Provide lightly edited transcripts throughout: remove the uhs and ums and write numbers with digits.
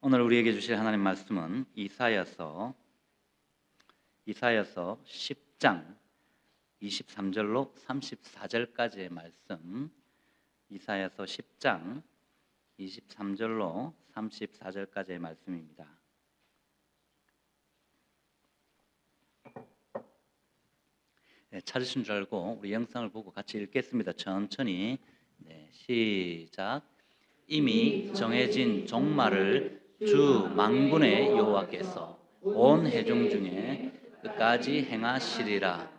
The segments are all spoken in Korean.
오늘 우리에게 주실 하나님 말씀은 이사야서 10장 23절로 34절까지의 말씀. 이사야서 10장 23절로 34절까지의 말씀입니다. 찾으신 줄 알고 우리 영상을 보고 같이 읽겠습니다. 천천히. 시작. 이미 정해진 종말을 주 만군의 여호와께서 온 회중 중에 끝까지 행하시리라.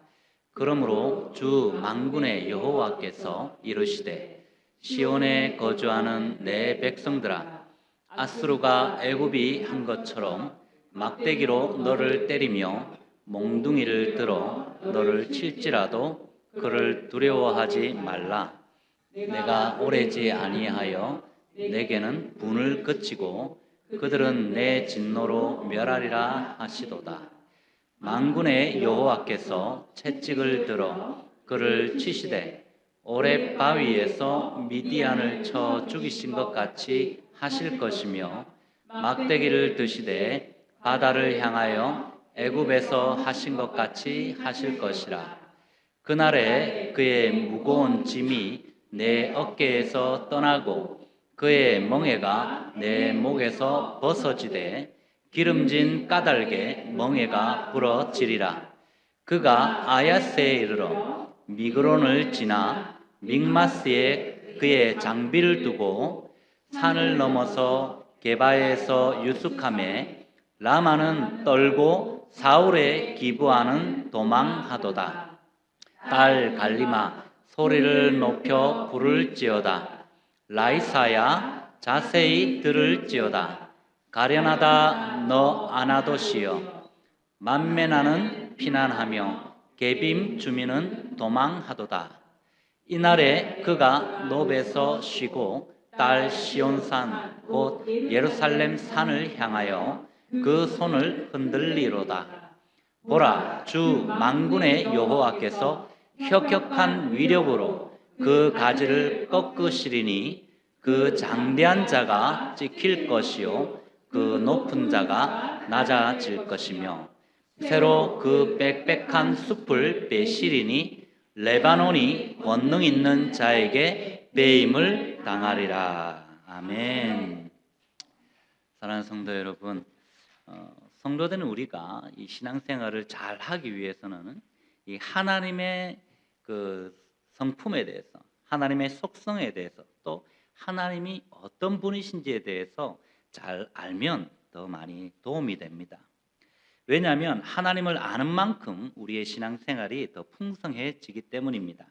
그러므로 주 만군의 여호와께서 이르시되, 시온에 거주하는 내 백성들아, 아수르가 애굽이 한 것처럼 막대기로 너를 때리며 몽둥이를 들어 너를 칠지라도 그를 두려워하지 말라. 내가 오래지 아니하여 내게는 분을 그치고 그들은 내 진노로 멸하리라 하시도다. 만군의 여호와께서 채찍을 들어 그를 치시되 오렙 바위에서 미디안을 쳐 죽이신 것 같이 하실 것이며, 막대기를 드시되 바다를 향하여 애굽에서 하신 것 같이 하실 것이라. 그날에 그의 무거운 짐이 내 어깨에서 떠나고 그의 멍에가 내 목에서 벗어지되 기름진 까닭에 멍에가 부러지리라. 그가 아야스에 이르러 미그론을 지나 믹마스에 그의 장비를 두고 산을 넘어서 게바에서 유숙하매 라마는 떨고 사울의 기브아는 도망하도다. 딸 갈리마 소리를 높여 부를지어다. 라이사야 자세히 들을지어다. 가련하다 너 아나도시여. 만메나는 피난하며 게빔 주민은 도망하도다. 이날에 그가 노베서 쉬고 딸 시온산 곧 예루살렘 산을 향하여 그 손을 흔들리로다. 보라, 주 만군의 여호와께서 혁혁한 위력으로 그 가지를 꺾으시리니 그 장대한 자가 찍힐 것이요 그 높은 자가 낮아질 것이며, 새로 그 빽빽한 숲을 빼시리니 레바논이 권능 있는 자에게 빼임을 당하리라. 아멘. 사랑하는 성도 여러분, 성도되는 우리가 이 신앙생활을 잘 하기 위해서는 이 하나님의 그 성품에 대해서, 하나님의 속성에 대해서, 또 하나님이 어떤 분이신지에 대해서 잘 알면 더 많이 도움이 됩니다. 왜냐하면 하나님을 아는 만큼 우리의 신앙생활이 더 풍성해지기 때문입니다.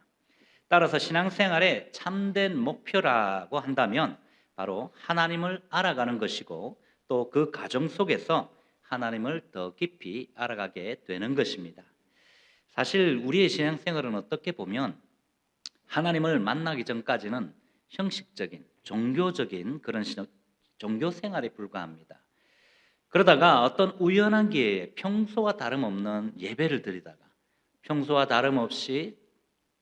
따라서 신앙생활의 참된 목표라고 한다면 바로 하나님을 알아가는 것이고, 또 그 과정 속에서 하나님을 더 깊이 알아가게 되는 것입니다. 사실 우리의 신앙생활은 어떻게 보면 하나님을 만나기 전까지는 형식적인, 종교적인 그런 종교생활에 불과합니다. 그러다가 어떤 우연한 기회에 평소와 다름없는 예배를 드리다가 평소와 다름없이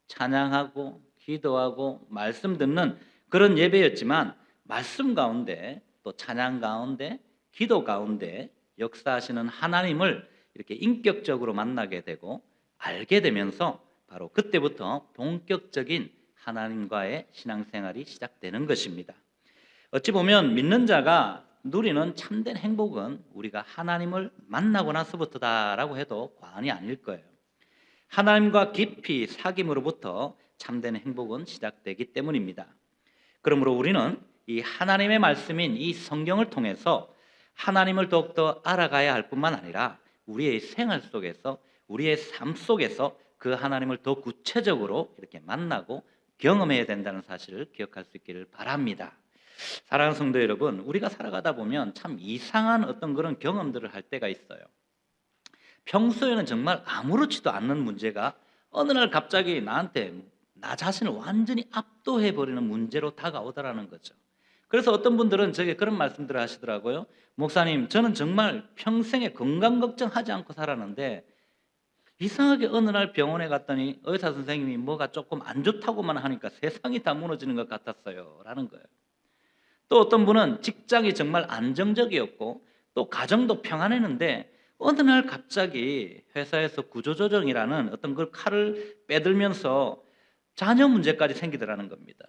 찬양하고 기도하고 말씀 듣는 그런 예배였지만, 말씀 가운데 또 찬양 가운데 기도 가운데 역사하시는 하나님을 이렇게 인격적으로 만나게 되고 알게 되면서 바로 그때부터 본격적인 하나님과의 신앙생활이 시작되는 것입니다. 어찌 보면 믿는 자가 누리는 참된 행복은 우리가 하나님을 만나고 나서부터다라고 해도 과언이 아닐 거예요. 하나님과 깊이 사귐으로부터 참된 행복은 시작되기 때문입니다. 그러므로 우리는 이 하나님의 말씀인 이 성경을 통해서 하나님을 더욱더 알아가야 할 뿐만 아니라 우리의 생활 속에서, 우리의 삶 속에서 그 하나님을 더 구체적으로 이렇게 만나고 경험해야 된다는 사실을 기억할 수 있기를 바랍니다. 사랑하는 성도 여러분, 우리가 살아가다 보면 참 이상한 어떤 그런 경험들을 할 때가 있어요. 평소에는 정말 아무렇지도 않는 문제가 어느 날 갑자기 나한테 나 자신을 완전히 압도해버리는 문제로 다가오더라는 거죠. 그래서 어떤 분들은 저에게 그런 말씀들을 하시더라고요. 목사님, 저는 정말 평생에 건강 걱정하지 않고 살았는데 이상하게 어느 날 병원에 갔더니 의사 선생님이 뭐가 조금 안 좋다고만 하니까 세상이 다 무너지는 것 같았어요 라는 거예요. 또 어떤 분은 직장이 정말 안정적이었고 또 가정도 평안했는데 어느 날 갑자기 회사에서 구조조정이라는 어떤 걸 칼을 빼들면서 자녀 문제까지 생기더라는 겁니다.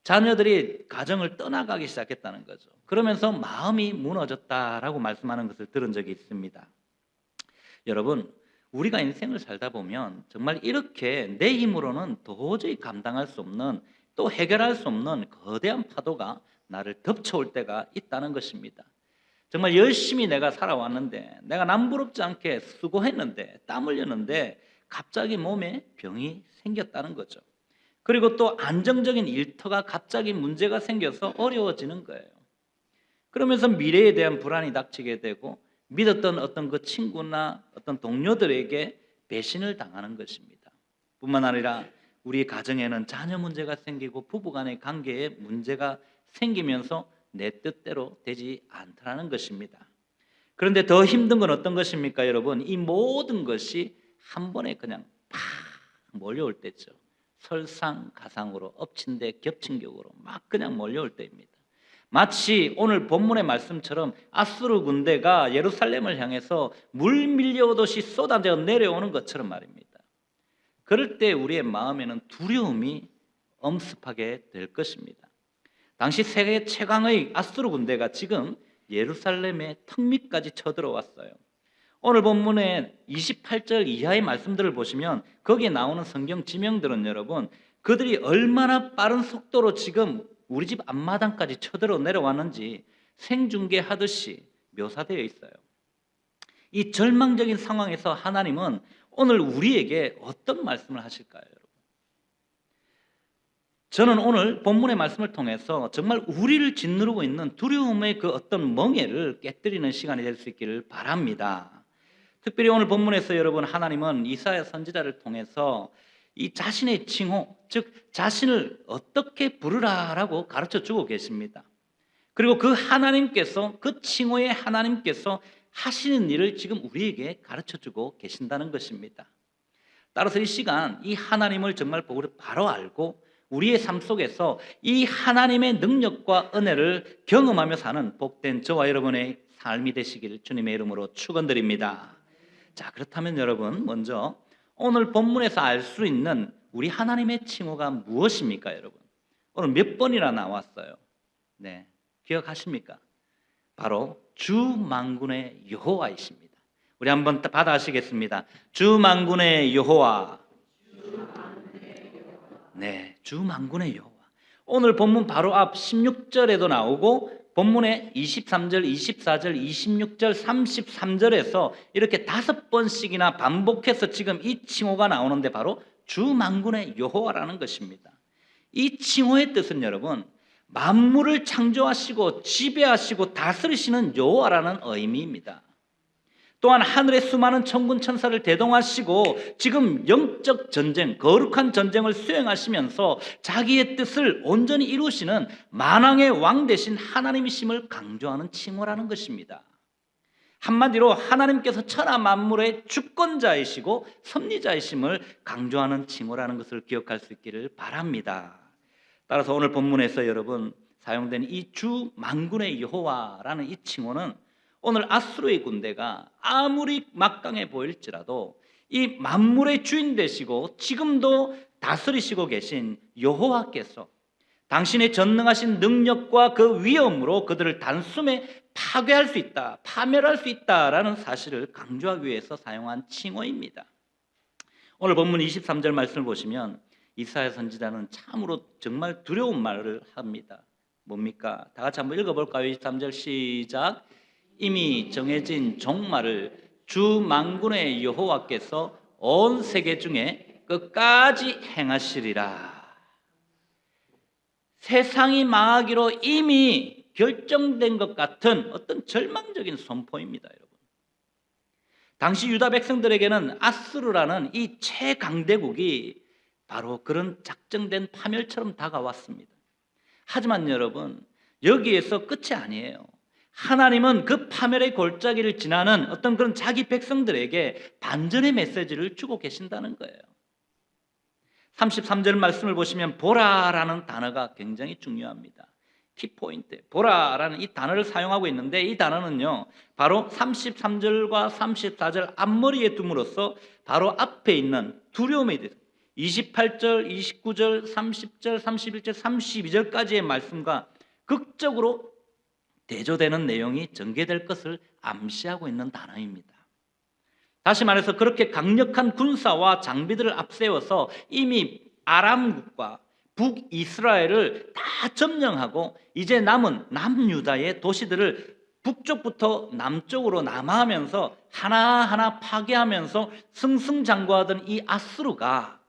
자녀들이 가정을 떠나가기 시작했다는 거죠. 그러면서 마음이 무너졌다라고 말씀하는 것을 들은 적이 있습니다. 여러분, 우리가 인생을 살다 보면 정말 이렇게 내 힘으로는 도저히 감당할 수 없는, 또 해결할 수 없는 거대한 파도가 나를 덮쳐올 때가 있다는 것입니다. 정말 열심히 내가 살아왔는데, 내가 남부럽지 않게 수고했는데, 땀 흘렸는데 갑자기 몸에 병이 생겼다는 거죠. 그리고 또 안정적인 일터가 갑자기 문제가 생겨서 어려워지는 거예요. 그러면서 미래에 대한 불안이 닥치게 되고 믿었던 어떤 그 친구나 어떤 동료들에게 배신을 당하는 것입니다. 뿐만 아니라 우리 가정에는 자녀 문제가 생기고 부부간의 관계에 문제가 생기면서 내 뜻대로 되지 않더라는 것입니다. 그런데 더 힘든 건 어떤 것입니까, 여러분? 이 모든 것이 한 번에 그냥 팍 몰려올 때죠. 설상가상으로 엎친 데 겹친 격으로 막 그냥 몰려올 때입니다. 마치 오늘 본문의 말씀처럼 아수르 군대가 예루살렘을 향해서 물 밀려오듯이 쏟아져 내려오는 것처럼 말입니다. 그럴 때 우리의 마음에는 두려움이 엄습하게 될 것입니다. 당시 세계 최강의 아수르 군대가 지금 예루살렘의 턱 밑까지 쳐들어왔어요. 오늘 본문의 28절 이하의 말씀들을 보시면 거기에 나오는 성경 지명들은 여러분, 그들이 얼마나 빠른 속도로 지금 우리 집 앞마당까지 쳐들어 내려왔는지 생중계하듯이 묘사되어 있어요. 이 절망적인 상황에서 하나님은 오늘 우리에게 어떤 말씀을 하실까요, 여러분? 저는 오늘 본문의 말씀을 통해서 정말 우리를 짓누르고 있는 두려움의 그 어떤 멍에를 깨뜨리는 시간이 될 수 있기를 바랍니다. 특별히 오늘 본문에서 여러분, 하나님은 이사야 선지자를 통해서 이 자신의 칭호, 즉 자신을 어떻게 부르라라고 가르쳐 주고 계십니다. 그리고 그 하나님께서, 그 칭호의 하나님께서 하시는 일을 지금 우리에게 가르쳐 주고 계신다는 것입니다. 따라서 이 시간 이 하나님을 정말 바로 알고 우리의 삶 속에서 이 하나님의 능력과 은혜를 경험하며 사는 복된 저와 여러분의 삶이 되시길 주님의 이름으로 축원드립니다. 자, 그렇다면 여러분, 먼저 오늘 본문에서 알 수 있는 우리 하나님의 칭호가 무엇입니까, 여러분? 오늘 몇 번이나 나왔어요? 네, 기억하십니까? 바로 주 만군의 여호와이십니다. 우리 한번 받아 하시겠습니다. 주 만군의 여호와. 네, 주 만군의 여호와. 오늘 본문 바로 앞 16절에도 나오고 본문의 23절, 24절, 26절, 33절에서 이렇게 5번씩이나 반복해서 지금 이 칭호가 나오는데 바로 주 만군의 여호와라는 것입니다. 이 칭호의 뜻은 여러분, 만물을 창조하시고 지배하시고 다스리시는 여호와라는 의미입니다. 또한 하늘의 수많은 천군 천사를 대동하시고 지금 영적 전쟁, 거룩한 전쟁을 수행하시면서 자기의 뜻을 온전히 이루시는 만왕의 왕 되신 하나님이심을 강조하는 칭호라는 것입니다. 한마디로 하나님께서 천하 만물의 주권자이시고 섭리자이심을 강조하는 칭호라는 것을 기억할 수 있기를 바랍니다. 따라서 오늘 본문에서 여러분 사용된 이 주 만군의 여호와라는 이 칭호는 오늘 아수르의 군대가 아무리 막강해 보일지라도 이 만물의 주인 되시고 지금도 다스리시고 계신 여호와께서 당신의 전능하신 능력과 그 위엄으로 그들을 단숨에 파괴할 수 있다, 파멸할 수 있다라는 사실을 강조하기 위해서 사용한 칭호입니다. 오늘 본문 23절 말씀을 보시면 이사야 선지자는 참으로 정말 두려운 말을 합니다. 뭡니까? 다 같이 한번 읽어볼까요? 23절 시작. 이미 정해진 종말을 주 만군의 여호와께서 온 세계 중에 끝까지 행하시리라. 세상이 망하기로 이미 결정된 것 같은 어떤 절망적인 선포입니다, 여러분. 당시 유다 백성들에게는 아수르라는 이 최강대국이 바로 그런 작정된 파멸처럼 다가왔습니다. 하지만 여러분, 여기에서 끝이 아니에요. 하나님은 그 파멸의 골짜기를 지나는 어떤 그런 자기 백성들에게 반전의 메시지를 주고 계신다는 거예요. 33절 말씀을 보시면 보라라는 단어가 굉장히 중요합니다. 키포인트, 보라라는 이 단어를 사용하고 있는데, 이 단어는요 바로 33절과 34절 앞머리에 둠으로써 바로 앞에 있는 두려움에 대해서 28절, 29절, 30절, 31절, 32절까지의 말씀과 극적으로 대조되는 내용이 전개될 것을 암시하고 있는 단어입니다. 다시 말해서 그렇게 강력한 군사와 장비들을 앞세워서 이미 아람국과 북이스라엘을 다 점령하고 이제 남은 남유다의 도시들을 북쪽부터 남쪽으로 남하하면서 하나하나 파괴하면서 승승장구하던 이 아수르가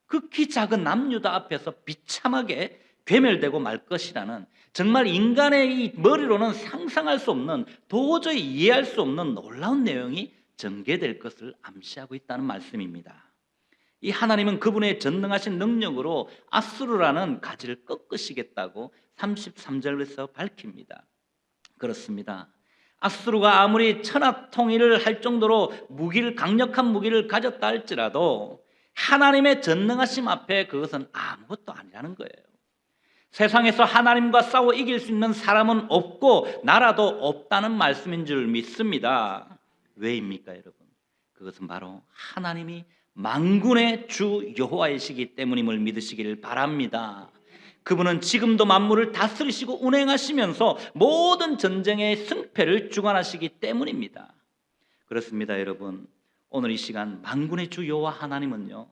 극히 작은 남유다 앞에서 비참하게 괴멸되고 말 것이라는, 정말 인간의 이 머리로는 상상할 수 없는, 도저히 이해할 수 없는 놀라운 내용이 전개될 것을 암시하고 있다는 말씀입니다. 이 하나님은 그분의 전능하신 능력으로 아수르라는 가지를 꺾으시겠다고 33절에서 밝힙니다. 그렇습니다. 아수르가 아무리 천하통일을 할 정도로 강력한 무기를 가졌다 할지라도 하나님의 전능하심 앞에 그것은 아무것도 아니라는 거예요. 세상에서 하나님과 싸워 이길 수 있는 사람은 없고 나라도 없다는 말씀인 줄 믿습니다. 왜입니까, 여러분? 그것은 바로 하나님이 만군의 주 여호와이시기 때문임을 믿으시기를 바랍니다. 그분은 지금도 만물을 다스리시고 운행하시면서 모든 전쟁의 승패를 주관하시기 때문입니다. 그렇습니다, 여러분. 오늘 이 시간 만군의 주 여호와 하나님은요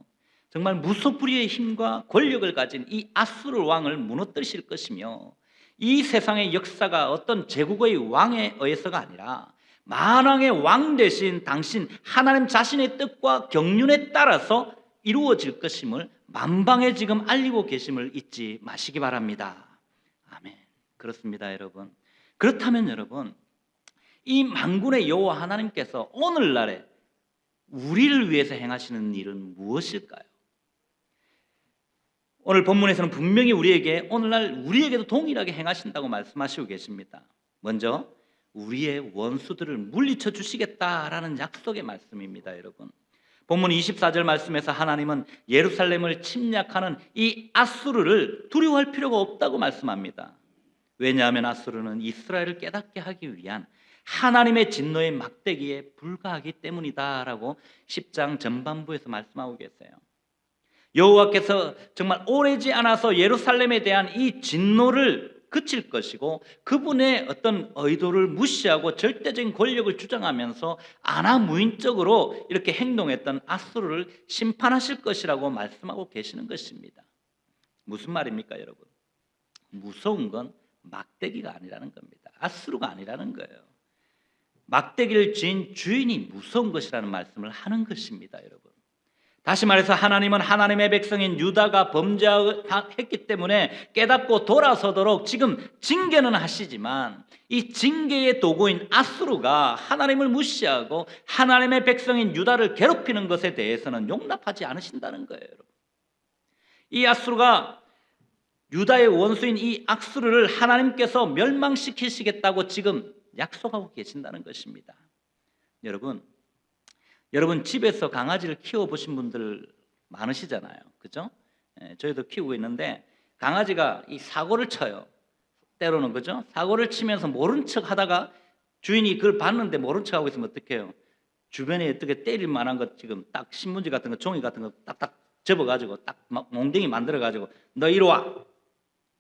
정말 무소불위의 힘과 권력을 가진 이 아수르 왕을 무너뜨리실 것이며, 이 세상의 역사가 어떤 제국의 왕에 의해서가 아니라 만왕의 왕 대신 당신 하나님 자신의 뜻과 경륜에 따라서 이루어질 것임을 만방에 지금 알리고 계심을 잊지 마시기 바랍니다. 아멘. 그렇습니다, 여러분. 그렇다면 여러분, 이 만군의 여호와 하나님께서 오늘날에 우리를 위해서 행하시는 일은 무엇일까요? 오늘 본문에서는 분명히 오늘날 우리에게도 동일하게 행하신다고 말씀하시고 계십니다. 먼저 우리의 원수들을 물리쳐 주시겠다라는 약속의 말씀입니다, 여러분. 본문 24절 말씀에서 하나님은 예루살렘을 침략하는 이 아수르를 두려워할 필요가 없다고 말씀합니다. 왜냐하면 아수르는 이스라엘을 깨닫게 하기 위한 하나님의 진노의 막대기에 불과하기 때문이다라고 10장 전반부에서 말씀하고 계세요. 여호와께서 정말 오래지 않아서 예루살렘에 대한 이 진노를 그칠 것이고, 그분의 어떤 의도를 무시하고 절대적인 권력을 주장하면서 안하무인적으로 이렇게 행동했던 아수르를 심판하실 것이라고 말씀하고 계시는 것입니다. 무슨 말입니까, 여러분? 무서운 건 막대기가 아니라는 겁니다. 아수르가 아니라는 거예요. 막대기를 쥔 주인이 무서운 것이라는 말씀을 하는 것입니다, 여러분. 다시 말해서 하나님은 하나님의 백성인 유다가 범죄했기 때문에 깨닫고 돌아서도록 지금 징계는 하시지만, 이 징계의 도구인 아수르가 하나님을 무시하고 하나님의 백성인 유다를 괴롭히는 것에 대해서는 용납하지 않으신다는 거예요, 여러분. 이 아수르가 유다의 원수인 이 아수르를 하나님께서 멸망시키시겠다고 지금 약속하고 계신다는 것입니다. 여러분 집에서 강아지를 키워보신 분들 많으시잖아요, 그죠? 저희도 키우고 있는데 강아지가 이 사고를 쳐요. 때로는, 그죠? 사고를 치면서 모른 척 하다가 주인이 그걸 봤는데 모른 척 하고 있으면 어떡해요? 주변에 어떻게 때릴 만한 것, 지금 딱 신문지 같은 거, 종이 같은 거 딱딱 접어가지고 딱 몽둥이 만들어가지고 너 이리 와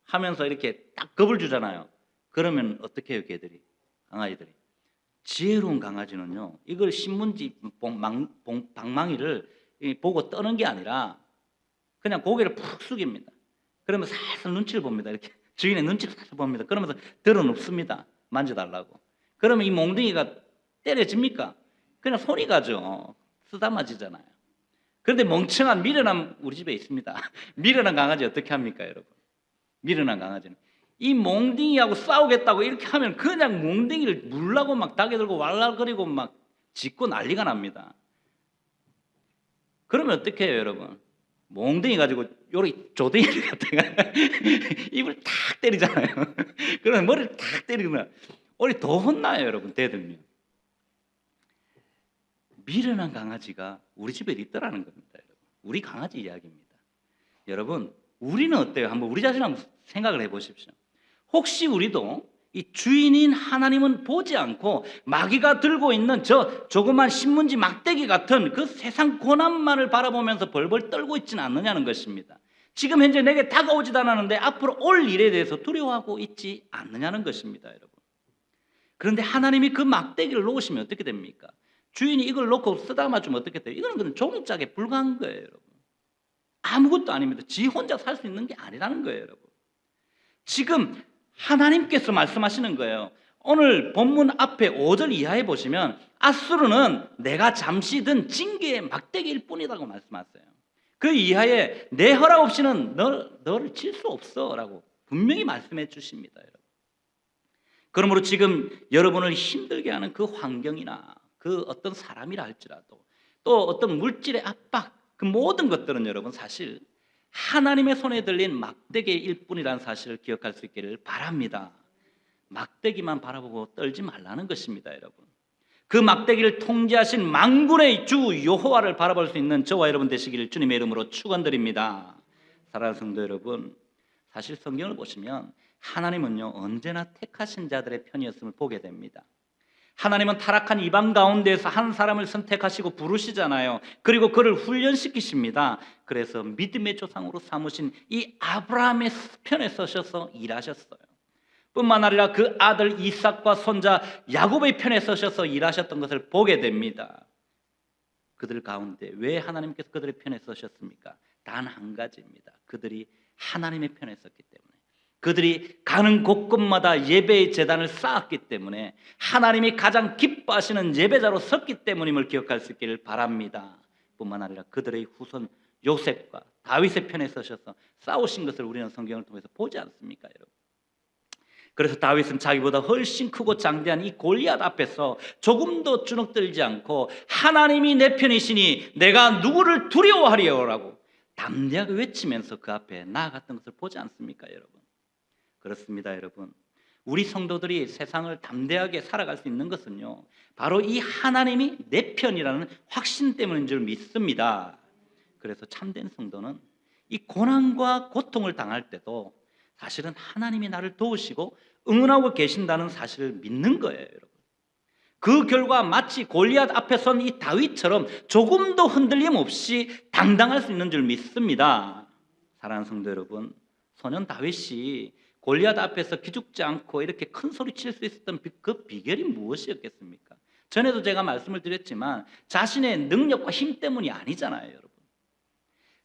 하면서 이렇게 딱 겁을 주잖아요. 그러면 어떻게 해요, 걔들이? 강아지들이. 지혜로운 강아지는요, 이걸 신문지 방망이를 보고 떠는 게 아니라 그냥 고개를 푹 숙입니다. 그러면 살살 눈치를 봅니다. 이렇게 주인의 눈치를 살살 봅니다. 그러면서 들어눕습니다. 만져달라고. 그러면 이 몽둥이가 때려집니까? 그냥 손이 가죠. 쓰다마지잖아요. 그런데 멍청한 미련한 우리 집에 있습니다. 미련한 강아지 어떻게 합니까, 여러분? 미련한 강아지는 이 몽둥이하고 싸우겠다고 이렇게 하면 그냥 몽둥이를 물라고 막 다개들고 왈랄거리고 막 짖고 난리가 납니다. 그러면 어떻게 해요, 여러분? 몽둥이 가지고 요리 조댕이를 갖다가 입을 탁 때리잖아요. 그러면 머리를 탁 때리면 우리 더 혼나요, 여러분. 대들면. 미련한 강아지가 우리 집에 있더라는 겁니다, 여러분. 우리 강아지 이야기입니다. 여러분, 우리는 어때요? 한번 우리 자신 한번 생각을 해보십시오. 혹시 우리도 이 주인인 하나님은 보지 않고 마귀가 들고 있는 저 조그만 신문지 막대기 같은 그 세상 고난만을 바라보면서 벌벌 떨고 있지는 않느냐는 것입니다. 지금 현재 내게 다가오지도 않았는데 앞으로 올 일에 대해서 두려워하고 있지 않느냐는 것입니다, 여러분. 그런데 하나님이 그 막대기를 놓으시면 어떻게 됩니까? 주인이 이걸 놓고 쓰다마 주면 어떻게 돼요? 이거는 그냥 종짝에 불과한 거예요, 여러분. 아무것도 아닙니다. 지 혼자 살 수 있는 게 아니라는 거예요, 여러분. 지금 하나님께서 말씀하시는 거예요. 오늘 본문 앞에 5절 이하에 보시면 앗수르는 내가 잠시 든 징계의 막대기일 뿐이라고 말씀하세요. 그 이하에 내 허락 없이는 너를 칠 수 없어 라고 분명히 말씀해 주십니다, 여러분. 그러므로 지금 여러분을 힘들게 하는 그 환경이나 그 어떤 사람이라 할지라도 또 어떤 물질의 압박, 그 모든 것들은 여러분 사실 하나님의 손에 들린 막대기일 뿐이라는 사실을 기억할 수 있기를 바랍니다. 막대기만 바라보고 떨지 말라는 것입니다, 여러분. 그 막대기를 통제하신 만군의 주 여호와를 바라볼 수 있는 저와 여러분 되시기를 주님의 이름으로 축원드립니다. 사랑하는 성도 여러분, 사실 성경을 보시면 하나님은요 언제나 택하신 자들의 편이었음을 보게 됩니다. 하나님은 타락한 이방 가운데에서 한 사람을 선택하시고 부르시잖아요. 그리고 그를 훈련시키십니다. 그래서 믿음의 조상으로 삼으신 이 아브라함의 편에 서셔서 일하셨어요. 뿐만 아니라 그 아들 이삭과 손자 야곱의 편에 서셔서 일하셨던 것을 보게 됩니다. 그들 가운데 왜 하나님께서 그들의 편에 서셨습니까? 단 한 가지입니다. 그들이 하나님의 편에 섰기 때문에, 그들이 가는 곳곳마다 예배의 제단을 쌓았기 때문에, 하나님이 가장 기뻐하시는 예배자로 섰기 때문임을 기억할 수 있기를 바랍니다. 뿐만 아니라 그들의 후손 요셉과 다윗의 편에 서셔서 싸우신 것을 우리는 성경을 통해서 보지 않습니까, 여러분? 그래서 다윗은 자기보다 훨씬 크고 장대한 이 골리앗 앞에서 조금도 주눅들지 않고 하나님이 내 편이시니 내가 누구를 두려워하리요라고 담대하게 외치면서 그 앞에 나아갔던 것을 보지 않습니까, 여러분? 그렇습니다, 여러분. 우리 성도들이 세상을 담대하게 살아갈 수 있는 것은요 바로 이 하나님이 내 편이라는 확신 때문인 줄 믿습니다. 그래서 참된 성도는 이 고난과 고통을 당할 때도 사실은 하나님이 나를 도우시고 응원하고 계신다는 사실을 믿는 거예요, 여러분. 그 결과 마치 골리앗 앞에 선 이 다윗처럼 조금도 흔들림 없이 당당할 수 있는 줄 믿습니다. 사랑하는 성도 여러분, 소년 다윗이 골리앗 앞에서 기죽지 않고 이렇게 큰 소리 칠 수 있었던 그 비결이 무엇이었겠습니까? 전에도 제가 말씀을 드렸지만 자신의 능력과 힘 때문이 아니잖아요, 여러분.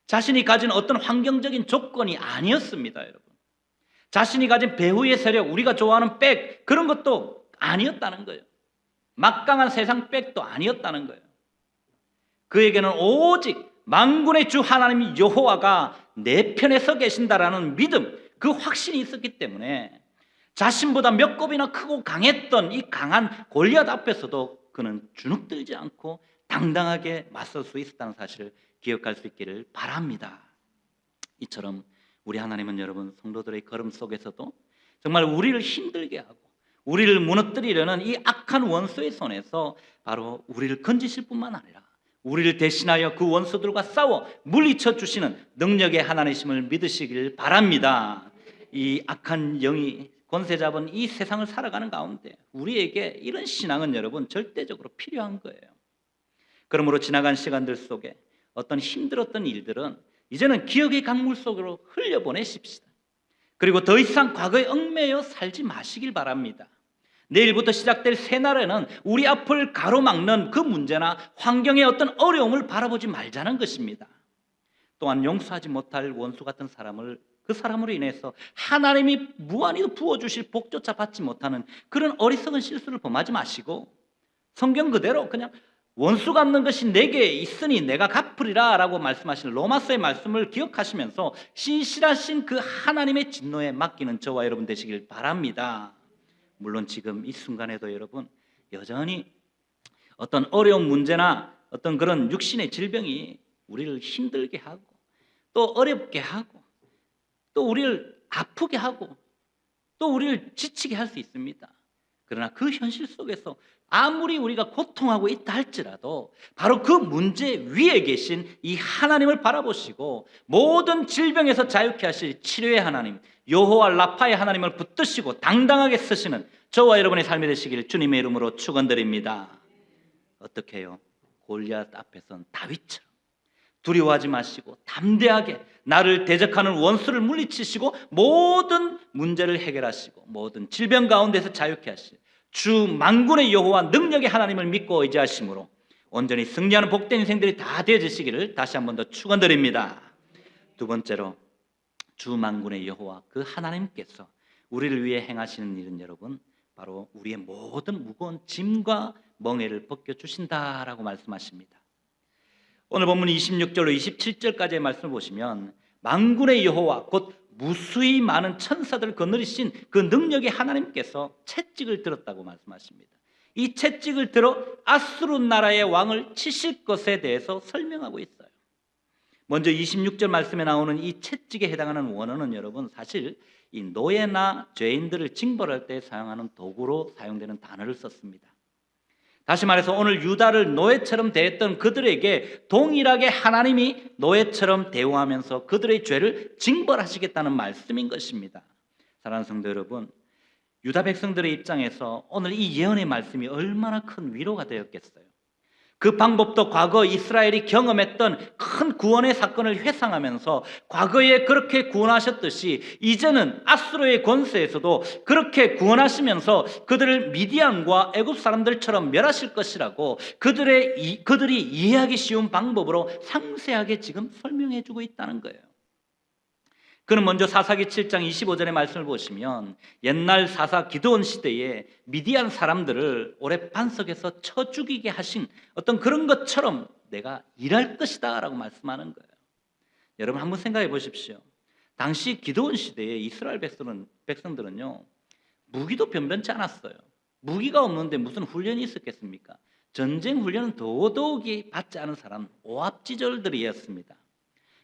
자신이 가진 어떤 환경적인 조건이 아니었습니다, 여러분. 자신이 가진 배후의 세력, 우리가 좋아하는 백, 그런 것도 아니었다는 거예요. 막강한 세상 백도 아니었다는 거예요. 그에게는 오직 만군의 주 하나님 여호와가 내 편에 서 계신다라는 믿음, 그 확신이 있었기 때문에 자신보다 몇 곱이나 크고 강했던 이 강한 골리앗 앞에서도 그는 주눅들지 않고 당당하게 맞설 수 있었다는 사실을 기억할 수 있기를 바랍니다. 이처럼 우리 하나님은 여러분 성도들의 걸음 속에서도 정말 우리를 힘들게 하고 우리를 무너뜨리려는 이 악한 원수의 손에서 바로 우리를 건지실 뿐만 아니라 우리를 대신하여 그 원수들과 싸워 물리쳐 주시는 능력의 하나님이심을 믿으시길 바랍니다. 이 악한 영이 권세 잡은 이 세상을 살아가는 가운데 우리에게 이런 신앙은 여러분 절대적으로 필요한 거예요. 그러므로 지나간 시간들 속에 어떤 힘들었던 일들은 이제는 기억의 강물 속으로 흘려보내십시다. 그리고 더 이상 과거에 얽매여 살지 마시길 바랍니다. 내일부터 시작될 새날에는 우리 앞을 가로막는 그 문제나 환경의 어떤 어려움을 바라보지 말자는 것입니다. 또한 용서하지 못할 원수 같은 사람을 그 사람으로 인해서 하나님이 무한히 부어주실 복조차 받지 못하는 그런 어리석은 실수를 범하지 마시고 성경 그대로 그냥 원수 갚는 것이 내게 있으니 내가 갚으리라 라고 말씀하신 로마서의 말씀을 기억하시면서 신실하신 그 하나님의 진노에 맡기는 저와 여러분 되시길 바랍니다. 물론 지금 이 순간에도 여러분 여전히 어떤 어려운 문제나 어떤 그런 육신의 질병이 우리를 힘들게 하고 또 어렵게 하고 또 우리를 아프게 하고 또 우리를 지치게 할 수 있습니다. 그러나 그 현실 속에서 아무리 우리가 고통하고 있다 할지라도 바로 그 문제 위에 계신 이 하나님을 바라보시고 모든 질병에서 자유케 하실 치료의 하나님, 여호와 라파의 하나님을 붙드시고 당당하게 서시는 저와 여러분의 삶이 되시기를 주님의 이름으로 축원드립니다. 어떻게 해요? 골리앗 앞에서는 다윗처럼 두려워하지 마시고 담대하게 나를 대적하는 원수를 물리치시고 모든 문제를 해결하시고 모든 질병 가운데서 자유케 하실 주 만군의 여호와 능력의 하나님을 믿고 의지하심으로 온전히 승리하는 복된 인생들이 다 되어지시기를 다시 한 번 더 축원드립니다. 두 번째로 주 만군의 여호와 그 하나님께서 우리를 위해 행하시는 일은 여러분 바로 우리의 모든 무거운 짐과 멍에를 벗겨주신다라고 말씀하십니다. 오늘 본문 26절로 27절까지의 말씀을 보시면 만군의 여호와 곧 무수히 많은 천사들을 거느리신 그 능력의 하나님께서 채찍을 들었다고 말씀하십니다. 이 채찍을 들어 아수르 나라의 왕을 치실 것에 대해서 설명하고 있어요. 먼저 26절 말씀에 나오는 이 채찍에 해당하는 원어는 여러분 사실 이 노예나 죄인들을 징벌할 때 사용하는 도구로 사용되는 단어를 썼습니다. 다시 말해서 오늘 유다를 노예처럼 대했던 그들에게 동일하게 하나님이 노예처럼 대우하면서 그들의 죄를 징벌하시겠다는 말씀인 것입니다. 사랑하는 성도 여러분, 유다 백성들의 입장에서 오늘 이 예언의 말씀이 얼마나 큰 위로가 되었겠어요. 그 방법도 과거 이스라엘이 경험했던 큰 구원의 사건을 회상하면서 과거에 그렇게 구원하셨듯이 이제는 아수르의 권세에서도 그렇게 구원하시면서 그들을 미디안과 애굽 사람들처럼 멸하실 것이라고 그들이 이해하기 쉬운 방법으로 상세하게 지금 설명해 주고 있다는 거예요. 그는 먼저 사사기 7장 25절의 말씀을 보시면 옛날 사사 기드온 시대에 미디안 사람들을 오래 반석에서 쳐 죽이게 하신 어떤 그런 것처럼 내가 일할 것이다 라고 말씀하는 거예요. 여러분 한번 생각해 보십시오. 당시 기드온 시대에 이스라엘 백성들은요 무기도 변변치 않았어요. 무기가 없는데 무슨 훈련이 있었겠습니까? 전쟁 훈련은 더더욱이 받지 않은 사람 오합지졸들이었습니다.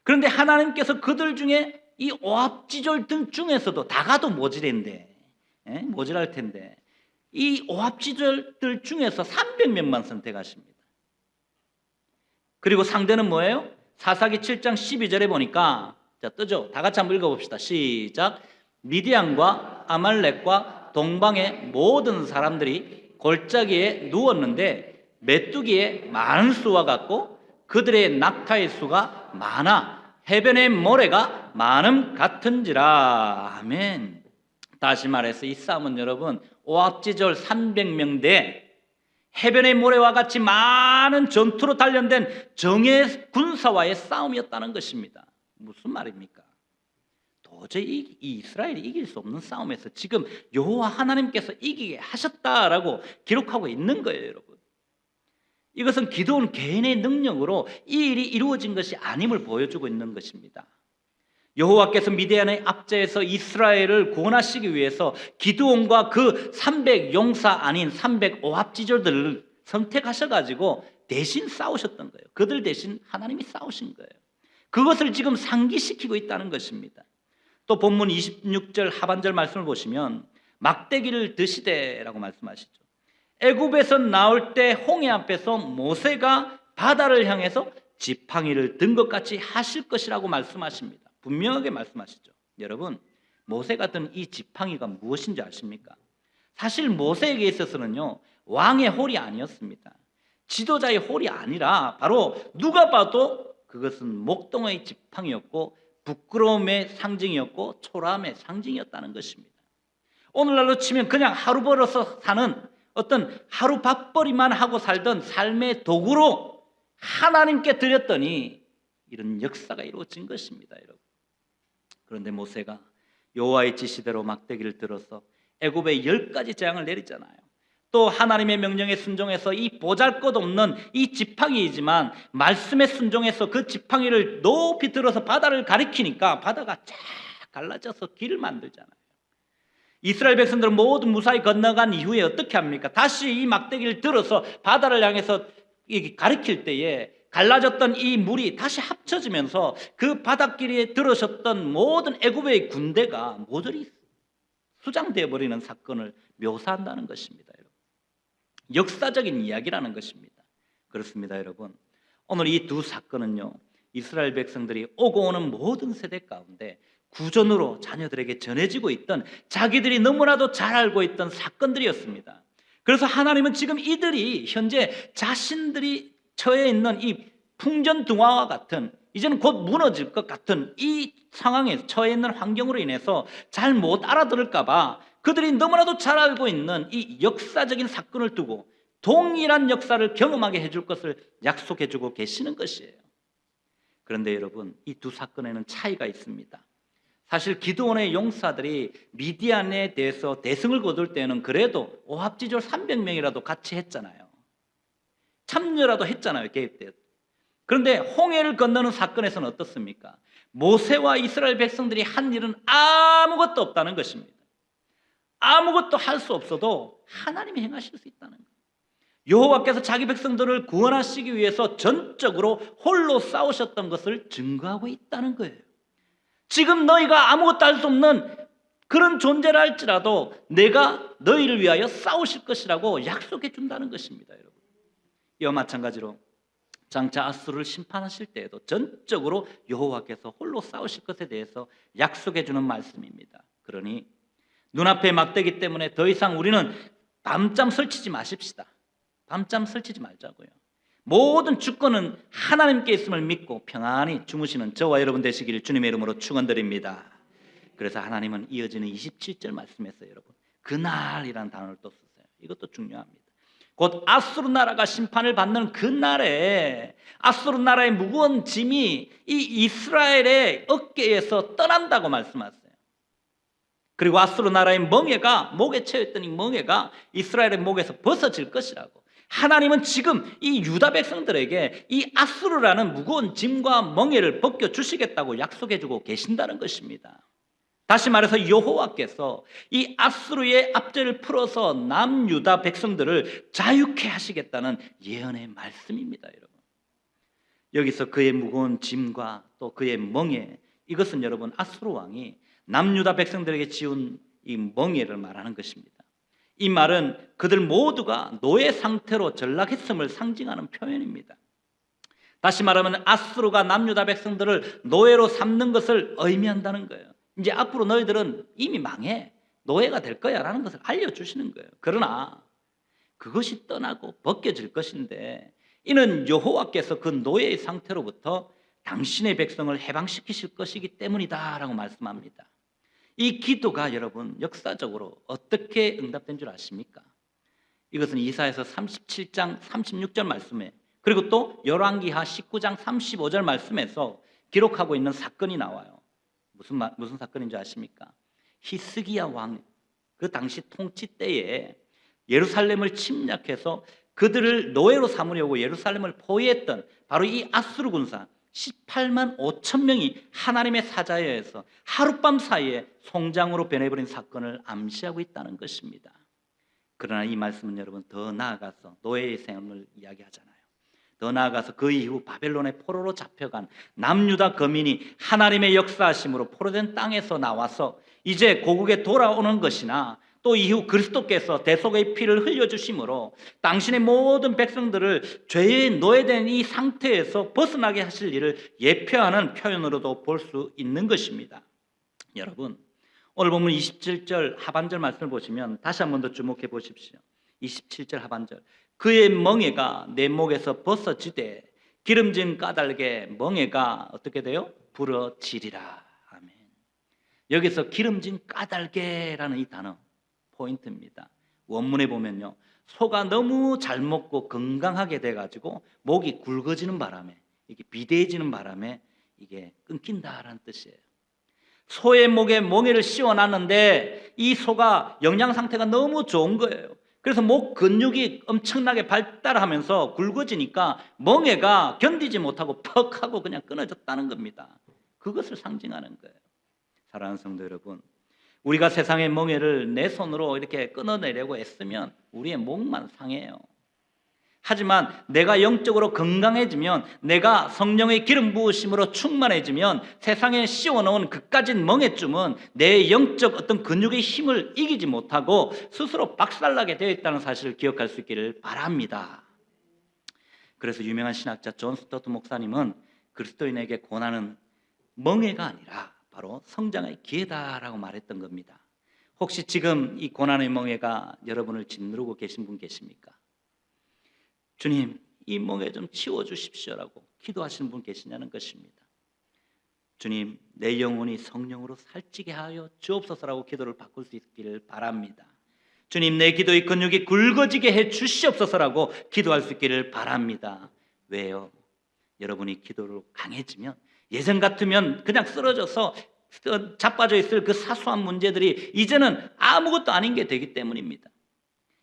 그런데 하나님께서 그들 중에 이 오합지졸들 중에서도 다 가도 모질할 텐데 이 오합지졸들 중에서 300명만 선택하십니다. 그리고 상대는 뭐예요? 사사기 7장 12절에 보니까 자 뜨죠? 다 같이 한번 읽어봅시다. 시작. 미디안과 아말렉과 동방의 모든 사람들이 골짜기에 누웠는데 메뚜기의 많은 수와 같고 그들의 낙타의 수가 많아 해변의 모래가 많음 같은지라. 아멘. 다시 말해서 이 싸움은 여러분 오합지졸 300명 대 해변의 모래와 같이 많은 전투로 단련된 정예 군사와의 싸움이었다는 것입니다. 무슨 말입니까? 도저히 이 이스라엘이 이길 수 없는 싸움에서 지금 여호와 하나님께서 이기게 하셨다라고 기록하고 있는 거예요, 여러분. 이것은 기드온 개인의 능력으로 이 일이 이루어진 것이 아님을 보여주고 있는 것입니다. 여호와께서 미디안의 압제에서 이스라엘을 구원하시기 위해서 기드온과 그 300 용사 아닌 300 오합지졸들을 선택하셔가지고 대신 싸우셨던 거예요. 그들 대신 하나님이 싸우신 거예요. 그것을 지금 상기시키고 있다는 것입니다. 또 본문 26절 하반절 말씀을 보시면 막대기를 드시되라고 말씀하시죠. 애굽에서 나올 때 홍해 앞에서 모세가 바다를 향해서 지팡이를 든 것 같이 하실 것이라고 말씀하십니다. 분명하게 말씀하시죠. 여러분 모세가 든 이 지팡이가 무엇인지 아십니까? 사실 모세에게 있어서는요 왕의 홀이 아니었습니다. 지도자의 홀이 아니라 바로 누가 봐도 그것은 목동의 지팡이였고 부끄러움의 상징이었고 초라함의 상징이었다는 것입니다. 오늘날로 치면 그냥 하루 벌어서 사는 어떤 하루 밥벌이만 하고 살던 삶의 도구로 하나님께 드렸더니 이런 역사가 이루어진 것입니다, 여러분. 그런데 모세가 여호와의 지시대로 막대기를 들어서 애굽에 10가지 재앙을 내리잖아요. 또 하나님의 명령에 순종해서 이 보잘것없는 이 지팡이이지만 말씀에 순종해서 그 지팡이를 높이 들어서 바다를 가리키니까 바다가 쫙 갈라져서 길을 만들잖아요. 이스라엘 백성들은 모두 무사히 건너간 이후에 어떻게 합니까? 다시 이 막대기를 들어서 바다를 향해서 가리킬 때에 갈라졌던 이 물이 다시 합쳐지면서 그 바닷길에 들어섰던 모든 애굽의 군대가 모조리 수장되어 버리는 사건을 묘사한다는 것입니다. 여러분. 역사적인 이야기라는 것입니다. 그렇습니다, 여러분. 오늘 이 두 사건은요, 이스라엘 백성들이 오고 오는 모든 세대 가운데 구전으로 자녀들에게 전해지고 있던, 자기들이 너무나도 잘 알고 있던 사건들이었습니다. 그래서 하나님은 지금 이들이 현재 자신들이 처해 있는 이 풍전등화와 같은, 이제는 곧 무너질 것 같은 이 상황에 처해 있는 환경으로 인해서 잘 못 알아들을까 봐 그들이 너무나도 잘 알고 있는 이 역사적인 사건을 두고 동일한 역사를 경험하게 해줄 것을 약속해 주고 계시는 것이에요. 그런데 여러분, 이 두 사건에는 차이가 있습니다. 사실 기드온의 용사들이 미디안에 대해서 대승을 거둘 때는 그래도 오합지졸 300명이라도 같이 했잖아요. 참여라도 했잖아요, 개입 때. 그런데 홍해를 건너는 사건에서는 어떻습니까? 모세와 이스라엘 백성들이 한 일은 아무것도 없다는 것입니다. 아무것도 할 수 없어도 하나님이 행하실 수 있다는 거예요. 여호와께서 자기 백성들을 구원하시기 위해서 전적으로 홀로 싸우셨던 것을 증거하고 있다는 거예요. 지금 너희가 아무것도 할 수 없는 그런 존재라 할지라도 내가 너희를 위하여 싸우실 것이라고 약속해 준다는 것입니다, 여러분. 이와 마찬가지로 장차 아수르를 심판하실 때에도 전적으로 여호와께서 홀로 싸우실 것에 대해서 약속해 주는 말씀입니다. 그러니 눈앞에 막대기 때문에 더 이상 우리는 밤잠 설치지 마십시다. 밤잠 설치지 말자고요. 모든 주권은 하나님께 있음을 믿고 평안히 주무시는 저와 여러분 되시기를 주님의 이름으로 축원드립니다. 그래서 하나님은 이어지는 27절 말씀에서 여러분, 그날이라는 단어를 또 쓰세요. 이것도 중요합니다. 곧 아수르 나라가 심판을 받는 그날에 아수르 나라의 무거운 짐이 이 이스라엘의 어깨에서 떠난다고 말씀하세요. 그리고 아수르 나라의 멍에가, 목에 채였던 이 멍에가 이스라엘의 목에서 벗어질 것이라고. 하나님은 지금 이 유다 백성들에게 이 아수르라는 무거운 짐과 멍에를 벗겨주시겠다고 약속해주고 계신다는 것입니다. 다시 말해서 여호와께서 이 아수르의 압제를 풀어서 남유다 백성들을 자유케 하시겠다는 예언의 말씀입니다, 여러분. 여기서 그의 무거운 짐과 또 그의 멍에, 이것은 여러분 아수르 왕이 남유다 백성들에게 지운 이 멍에를 말하는 것입니다. 이 말은 그들 모두가 노예 상태로 전락했음을 상징하는 표현입니다. 다시 말하면 아수르가 남유다 백성들을 노예로 삼는 것을 의미한다는 거예요. 이제 앞으로 너희들은 이미 망해, 노예가 될 거야 라는 것을 알려주시는 거예요. 그러나 그것이 떠나고 벗겨질 것인데, 이는 여호와께서 그 노예의 상태로부터 당신의 백성을 해방시키실 것이기 때문이다 라고 말씀합니다. 이 기도가 여러분 역사적으로 어떻게 응답된 줄 아십니까? 이것은 이사야서 37장 36절 말씀에, 그리고 또 열왕기하 19장 35절 말씀에서 기록하고 있는 사건이 나와요. 무슨 사건인지 아십니까? 히스기야 왕, 그 당시 통치 때에 예루살렘을 침략해서 그들을 노예로 삼으려고 예루살렘을 포위했던 바로 이 아수르 군사 18만 5천 명이 하나님의 사자에 의해서 하룻밤 사이에 송장으로 변해버린 사건을 암시하고 있다는 것입니다. 그러나 이 말씀은 여러분 더 나아가서 노예의 생을 이야기하잖아요. 더 나아가서 그 이후 바벨론의 포로로 잡혀간 남유다 거민이 하나님의 역사하심으로 포로된 땅에서 나와서 이제 고국에 돌아오는 것이나, 또 이후 그리스도께서 대속의 피를 흘려주심으로 당신의 모든 백성들을 죄의 노예된 이 상태에서 벗어나게 하실 일을 예표하는 표현으로도 볼 수 있는 것입니다. 여러분, 오늘 본문 27절 하반절 말씀을 보시면 다시 한 번 더 주목해 보십시오. 27절 하반절, 그의 멍에가 내 목에서 벗어지되 기름진 까닭에 멍에가 어떻게 돼요? 부러지리라. 아멘. 여기서 기름진 까닭에라는 이 단어 포인트입니다. 원문에 보면요, 소가 너무 잘 먹고 건강하게 돼가지고 목이 굵어지는 바람에, 이게 비대해지는 바람에 이게 끊긴다라는 뜻이에요. 소의 목에 멍에를 씌워놨는데 이 소가 영양 상태가 너무 좋은 거예요. 그래서 목 근육이 엄청나게 발달하면서 굵어지니까 멍에가 견디지 못하고 퍽 하고 그냥 끊어졌다는 겁니다. 그것을 상징하는 거예요. 사랑하는 성도 여러분, 우리가 세상의 멍에를 내 손으로 이렇게 끊어내려고 애쓰면 우리의 목만 상해요. 하지만 내가 영적으로 건강해지면, 내가 성령의 기름 부으심으로 충만해지면 세상에 씌워놓은 그까진 멍에쯤은 내 영적 어떤 근육의 힘을 이기지 못하고 스스로 박살나게 되어 있다는 사실을 기억할 수 있기를 바랍니다. 그래서 유명한 신학자 존 스토트 목사님은 그리스도인에게 고난은 멍해가 아니라 바로 성장의 기회다라고 말했던 겁니다. 혹시 지금 이 고난의 멍해가 여러분을 짓누르고 계신 분 계십니까? 주님, 이 멍해 좀 치워주십시오라고 기도하시는 분 계시냐는 것입니다. 주님, 내 영혼이 성령으로 살찌게 하여 주옵소서라고 기도를 바꿀 수 있기를 바랍니다. 주님, 내 기도의 근육이 굵어지게 해 주시옵소서라고 기도할 수 있기를 바랍니다. 왜요? 여러분이 기도로 강해지면 예전 같으면 그냥 쓰러져서 자빠져 있을 그 사소한 문제들이 이제는 아무것도 아닌 게 되기 때문입니다.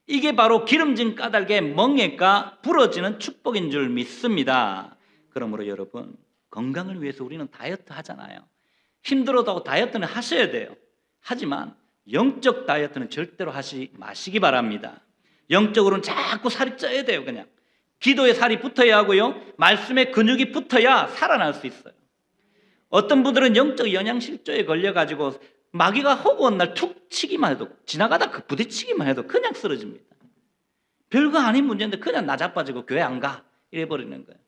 이게 바로 기름진 까닭에 멍에가 부러지는 축복인 줄 믿습니다. 그러므로 여러분, 건강을 위해서 우리는 다이어트 하잖아요. 힘들어도 다이어트는 하셔야 돼요. 하지만 영적 다이어트는 절대로 하지 마시기 바랍니다. 영적으로는 자꾸 살이 쪄야 돼요. 그냥 기도에 살이 붙어야 하고요, 말씀에 근육이 붙어야 살아날 수 있어요. 어떤 분들은 영적 영양실조에 걸려가지고 마귀가 허구한 날 툭 치기만 해도, 지나가다 부딪히기만 해도 그냥 쓰러집니다. 별거 아닌 문제인데 그냥 나자빠지고 교회 안 가 이래버리는 거예요.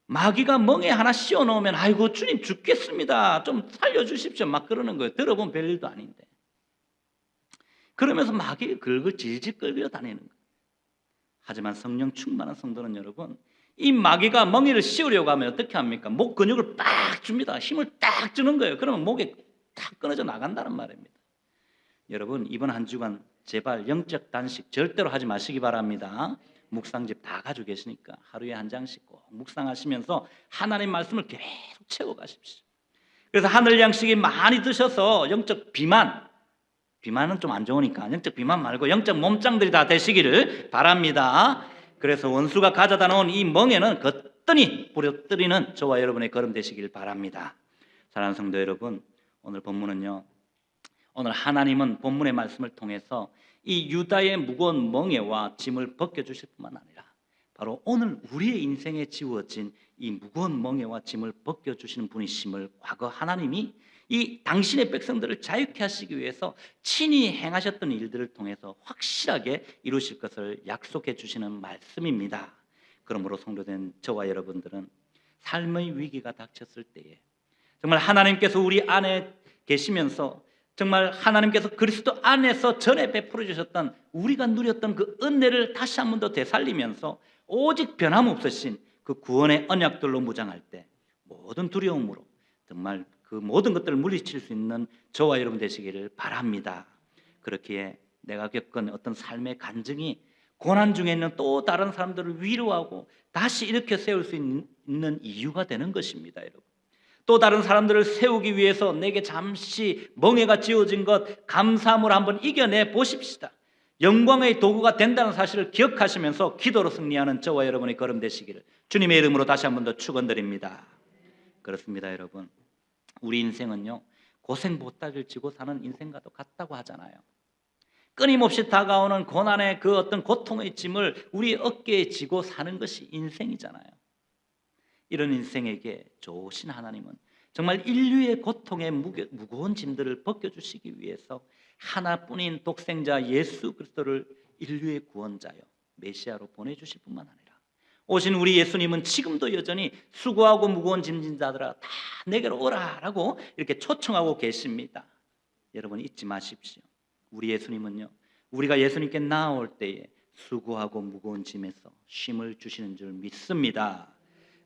마귀가 멍에 하나 씌워놓으면 아이고 주님 죽겠습니다, 좀 살려주십시오 막 그러는 거예요. 들어보면 별일도 아닌데. 그러면서 마귀가 긁을 질질 끌려 다니는 거예요. 하지만 성령 충만한 성도는 여러분, 이 마귀가 멍에를 씌우려고 하면 어떻게 합니까? 목 근육을 딱 줍니다. 힘을 딱 주는 거예요. 그러면 목에 딱 끊어져 나간다는 말입니다. 여러분, 이번 한 주간 제발 영적 단식 절대로 하지 마시기 바랍니다. 묵상집 다 가지고 계시니까 하루에 한 장씩 꼭 묵상하시면서 하나님 말씀을 계속 채워 가십시오. 그래서 하늘 양식이 많이 드셔서 영적 비만은 좀 안 좋으니까 영적 비만 말고 영적 몸짱들이 다 되시기를 바랍니다. 그래서 원수가 가져다 놓은 이 멍에는 거뜬히 부려뜨리는 저와 여러분의 걸음 되시길 바랍니다. 사랑하는 성도 여러분, 오늘 본문은요, 오늘 하나님은 본문의 말씀을 통해서 이 유다의 무거운 멍에와 짐을 벗겨주실 뿐만 아니라 바로 오늘 우리의 인생에 지워진 이 무거운 멍에와 짐을 벗겨주시는 분이심을 과거 하나님이 이 당신의 백성들을 자유케 하시기 위해서 친히 행하셨던 일들을 통해서 확실하게 이루실 것을 약속해 주시는 말씀입니다. 그러므로 성도된 저와 여러분들은 삶의 위기가 닥쳤을 때에 정말 하나님께서 우리 안에 계시면서 정말 하나님께서 그리스도 안에서 전에 베풀어 주셨던, 우리가 누렸던 그 은혜를 다시 한 번 더 되살리면서 오직 변함없으신 그 구원의 언약들로 무장할 때 모든 두려움으로 정말 그 모든 것들을 물리칠 수 있는 저와 여러분 되시기를 바랍니다. 그렇기에 내가 겪은 어떤 삶의 간증이 고난 중에 있는 또 다른 사람들을 위로하고 다시 일으켜 세울 수 있는 이유가 되는 것입니다. 여러분, 또 다른 사람들을 세우기 위해서 내게 잠시 멍해가 지어진 것 감사함으로 한번 이겨내 보십시다. 영광의 도구가 된다는 사실을 기억하시면서 기도로 승리하는 저와 여러분의 걸음 되시기를 주님의 이름으로 다시 한번 더 축원드립니다. 그렇습니다. 여러분, 우리 인생은요, 고생 보따리를 지고 사는 인생과도 같다고 하잖아요. 끊임없이 다가오는 고난의 그 어떤 고통의 짐을 우리 어깨에 지고 사는 것이 인생이잖아요. 이런 인생에게 좋으신 하나님은 정말 인류의 고통의 무거운 짐들을 벗겨주시기 위해서 하나뿐인 독생자 예수 그리스도를 인류의 구원자여 메시아로 보내주실 뿐만 아니라 오신 우리 예수님은 지금도 여전히 수고하고 무거운 짐진 자들아 다 내게로 오라라고 이렇게 초청하고 계십니다. 여러분 잊지 마십시오. 우리 예수님은요, 우리가 예수님께 나아올 때에 수고하고 무거운 짐에서 쉼을 주시는 줄 믿습니다.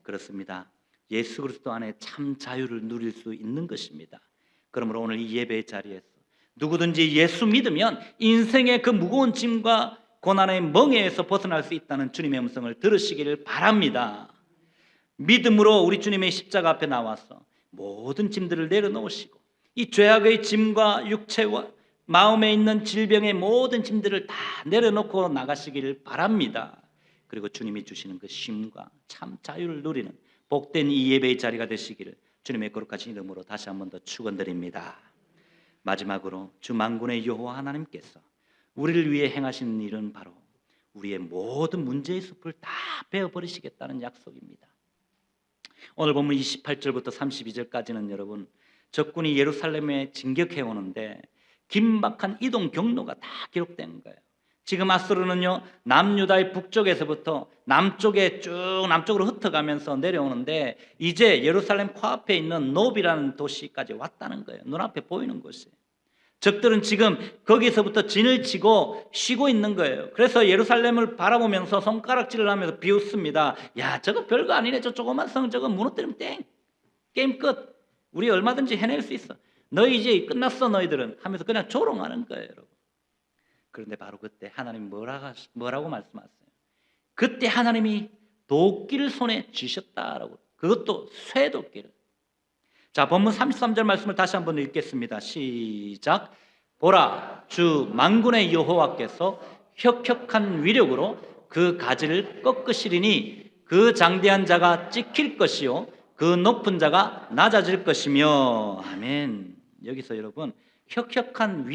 그렇습니다. 예수 그리스도 안에 참 자유를 누릴 수 있는 것입니다. 그러므로 오늘 이 예배의 자리에서 누구든지 예수 믿으면 인생의 그 무거운 짐과 고난의 멍에에서 벗어날 수 있다는 주님의 음성을 들으시기를 바랍니다. 믿음으로 우리 주님의 십자가 앞에 나와서 모든 짐들을 내려놓으시고 이 죄악의 짐과 육체와 마음에 있는 질병의 모든 짐들을 다 내려놓고 나가시기를 바랍니다. 그리고 주님이 주시는 그 쉼과 참 자유를 누리는 복된 이 예배의 자리가 되시기를 주님의 거룩하신 이름으로 다시 한 번 더 축원드립니다. 마지막으로 주 만군의 여호와 하나님께서 우리를 위해 행하시는 일은 바로 우리의 모든 문제의 숲을 다 베어버리시겠다는 약속입니다. 오늘 본문 28절부터 32절까지는 여러분 적군이 예루살렘에 진격해 오는데 긴박한 이동 경로가 다 기록된 거예요. 지금 아수르는요 남유다의 북쪽에서부터 남쪽에 쭉 남쪽으로 흩어가면서 내려오는데 이제 예루살렘 코앞에 있는 노비라는 도시까지 왔다는 거예요. 눈앞에 보이는 곳이에요. 적들은 지금 거기서부터 진을 치고 쉬고 있는 거예요. 그래서 예루살렘을 바라보면서 손가락질을 하면서 비웃습니다. 야, 저거 별거 아니네. 저 조그만 성 저거 무너뜨리면 땡. 게임 끝. 우리 얼마든지 해낼 수 있어. 너희 이제 끝났어 너희들은 하면서 그냥 조롱하는 거예요, 여러분. 그런데 바로 그때 하나님이 뭐라고 말씀하세요? 그때 하나님이 도끼를 손에 쥐셨다라고. 그것도 쇠도끼를. 자, 본문 33절 말씀을 다시 한번 읽겠습니다. 시작. 보라, 주 만군의 여호와께서 혁혁한 위력으로 그 가지를 꺾으시리니 그 장대한 자가 찍힐 것이요 그 높은 자가 낮아질 것이며. 아멘. 여기서 여러분 혁혁한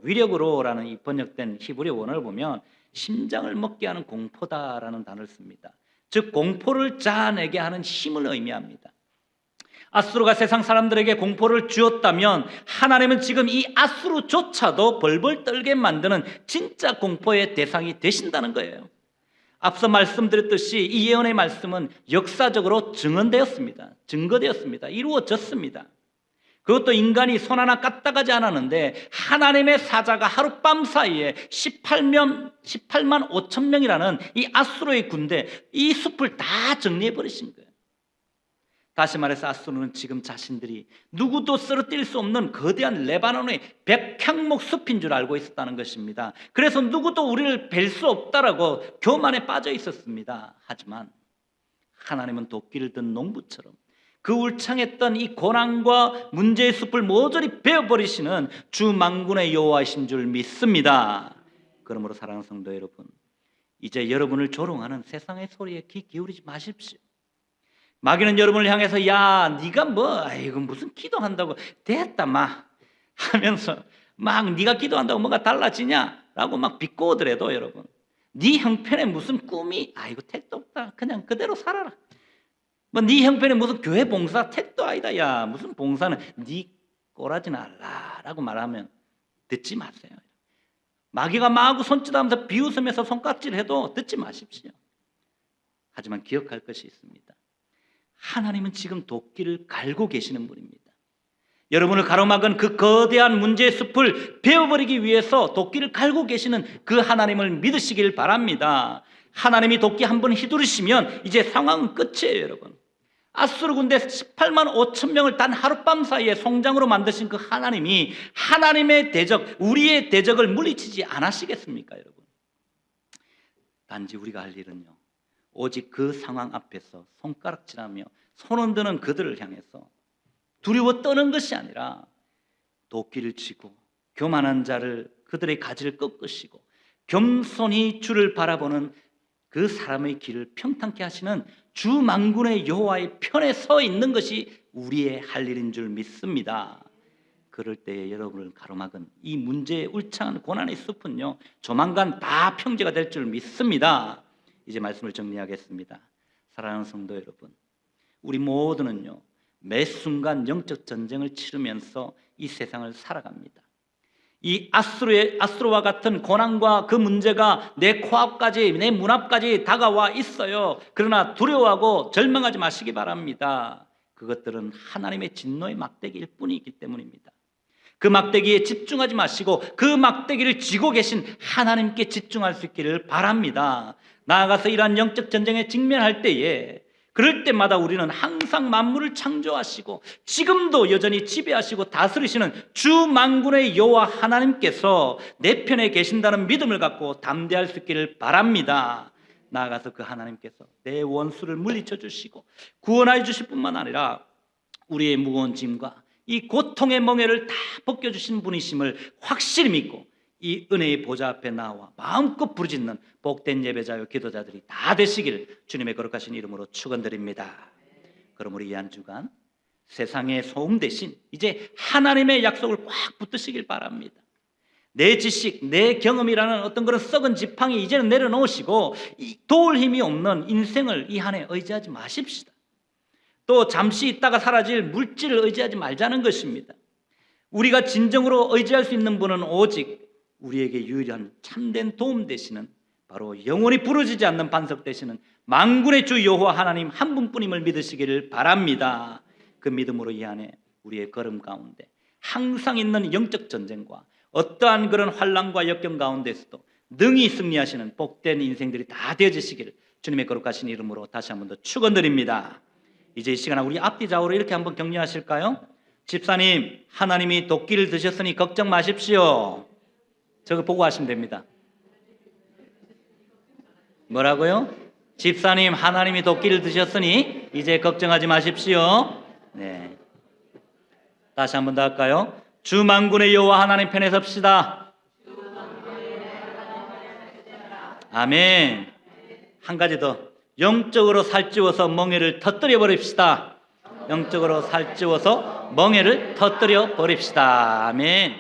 위력으로라는 이 번역된 히브리 원어를 보면 심장을 먹게 하는 공포다라는 단어를 씁니다. 즉 공포를 자아내게 하는 힘을 의미합니다. 아수르가 세상 사람들에게 공포를 주었다면 하나님은 지금 이 아수르조차도 벌벌 떨게 만드는 진짜 공포의 대상이 되신다는 거예요. 앞서 말씀드렸듯이 이 예언의 말씀은 역사적으로 증거되었습니다. 이루어졌습니다. 그것도 인간이 손 하나 까딱하지 않았는데 하나님의 사자가 하룻밤 사이에 18만 5천 명이라는 이 아수르의 군대, 이 숲을 다 정리해버리신 거예요. 다시 말해서 아수르는 지금 자신들이 누구도 쓰러뜨릴 수 없는 거대한 레바논의 백향목 숲인 줄 알고 있었다는 것입니다. 그래서 누구도 우리를 뵐 수 없다라고 교만에 빠져 있었습니다. 하지만 하나님은 도끼를 든 농부처럼 그 울창했던 이 고난과 문제의 숲을 모조리 베어버리시는 주 만군의 여호와이신 줄 믿습니다. 그러므로 사랑하는 성도 여러분, 이제 여러분을 조롱하는 세상의 소리에 귀 기울이지 마십시오. 마귀는 여러분을 향해서 야 네가 아이고 무슨 기도한다고 됐다 막 하면서 막 네가 기도한다고 뭐가 달라지냐라고 막 비꼬더라도 여러분 네 형편에 무슨 꿈이 아이고 택도 없다 그냥 그대로 살아라. 네 형편에 무슨 교회 봉사 택도 아니다. 야 무슨 봉사는 네 꼬라지는 알라라고 말하면 듣지 마세요. 마귀가 마구 손짓하면서 비웃으면서 손깍질해도 듣지 마십시오. 하지만 기억할 것이 있습니다. 하나님은 지금 도끼를 갈고 계시는 분입니다. 여러분을 가로막은 그 거대한 문제의 숲을 베어버리기 위해서 도끼를 갈고 계시는 그 하나님을 믿으시길 바랍니다. 하나님이 도끼 한번 휘두르시면 이제 상황은 끝이에요, 여러분. 아수르 군대 18만 5천 명을 단 하룻밤 사이에 송장으로 만드신 그 하나님이 하나님의 대적, 우리의 대적을 물리치지 않으시겠습니까, 여러분? 단지 우리가 할 일은요, 오직 그 상황 앞에서 손가락질하며 손 흔드는 그들을 향해서 두려워 떠는 것이 아니라 도끼를 치고 교만한 자를 그들의 가지를 꺾으시고 겸손히 주를 바라보는 그 사람의 길을 평탄케 하시는 주 만군의 여호와의 편에 서 있는 것이 우리의 할 일인 줄 믿습니다. 그럴 때에 여러분을 가로막은 이 문제의 울창한 고난의 숲은요 조만간 다 평지가 될 줄 믿습니다. 이제 말씀을 정리하겠습니다. 사랑하는 성도 여러분, 우리 모두는요 매 순간 영적 전쟁을 치르면서 이 세상을 살아갑니다. 이 아수르와 같은 고난과 그 문제가 내 코앞까지 내 문 앞까지 다가와 있어요. 그러나 두려워하고 절망하지 마시기 바랍니다. 그것들은 하나님의 진노의 막대기일 뿐이기 때문입니다. 그 막대기에 집중하지 마시고 그 막대기를 쥐고 계신 하나님께 집중할 수 있기를 바랍니다. 나아가서 이러한 영적 전쟁에 직면할 때에 그럴 때마다 우리는 항상 만물을 창조하시고 지금도 여전히 지배하시고 다스리시는 주 만군의 여호와 하나님께서 내 편에 계신다는 믿음을 갖고 담대할 수 있기를 바랍니다. 나아가서 그 하나님께서 내 원수를 물리쳐 주시고 구원하여 주실 뿐만 아니라 우리의 무거운 짐과 이 고통의 멍에를 다 벗겨주신 분이심을 확실히 믿고 이 은혜의 보좌 앞에 나와 마음껏 부르짖는 복된 예배자요 기도자들이 다 되시길 주님의 거룩하신 이름으로 축원드립니다. 그러므로 이 한 주간 세상의 소음 대신 이제 하나님의 약속을 꽉 붙드시길 바랍니다. 내 지식, 내 경험이라는 어떤 그런 썩은 지팡이 이제는 내려놓으시고 도울 힘이 없는 인생을 이 한해 의지하지 마십시다. 또 잠시 있다가 사라질 물질을 의지하지 말자는 것입니다. 우리가 진정으로 의지할 수 있는 분은 오직 우리에게 유일한 참된 도움 되시는, 바로 영원히 부러지지 않는 반석 되시는 만군의 주 여호와 하나님 한 분뿐임을 믿으시기를 바랍니다. 그 믿음으로 이 안에 우리의 걸음 가운데 항상 있는 영적 전쟁과 어떠한 그런 환난과 역경 가운데서도 능히 승리하시는 복된 인생들이 다 되어지시기를 주님의 거룩하신 이름으로 다시 한 번 더 축원드립니다. 이제 이 시간 우리 앞뒤 좌우로 이렇게 한번 격려하실까요? 집사님, 하나님이 도끼를 드셨으니 걱정 마십시오. 저거 보고 하시면 됩니다. 뭐라고요? 집사님, 하나님이 도끼를 드셨으니 이제 걱정하지 마십시오. 네. 다시 한 번 더 할까요? 주 만군의 여호와 하나님 편에 섭시다. 아멘. 한 가지 더, 영적으로 살찌워서 멍에를 터뜨려 버립시다. 영적으로 살찌워서 멍에를 터뜨려 버립시다. 아멘.